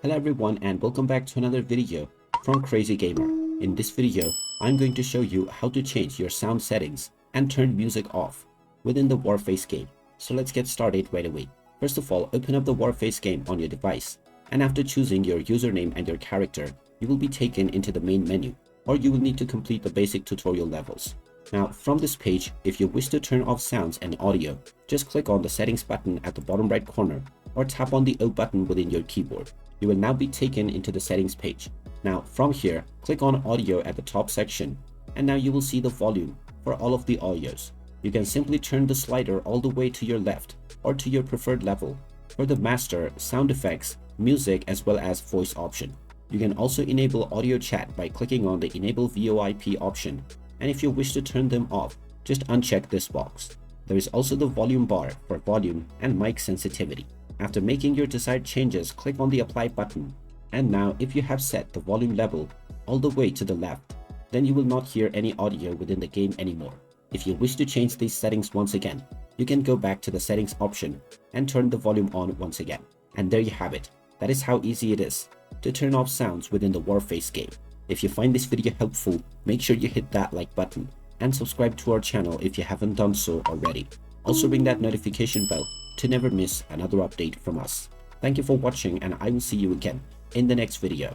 Hello everyone and welcome back to another video from Crazy Gamer. In this video, I'm going to show you how to change your sound settings and turn music off within the Warface game. So let's get started right away. First of all, open up the Warface game on your device, and after choosing your username and your character, you will be taken into the main menu, or you will need to complete the basic tutorial levels. Now from this page, if you wish to turn off sounds and audio, just click on the settings button at the bottom right corner or tap on the O button within your keyboard. You will now be taken into the settings page. Now from here, click on audio at the top section, and now you will see the volume for all of the audios. You can simply turn the slider all the way to your left or to your preferred level for the master, sound effects, music as well as voice option. You can also enable audio chat by clicking on the enable VoIP option, and if you wish to turn them off, just uncheck this box. There is also the volume bar for volume and mic sensitivity. After making your desired changes, click on the apply button, and now if you have set the volume level all the way to the left, then you will not hear any audio within the game anymore. If you wish to change these settings once again, you can go back to the settings option and turn the volume on once again. And there you have it. That is how easy it is to turn off sounds within the Warface game. If you find this video helpful, make sure you hit that like button and subscribe to our channel if you haven't done so already. Also ring that notification bell to never miss another update from us. Thank you for watching, and I will see you again in the next video.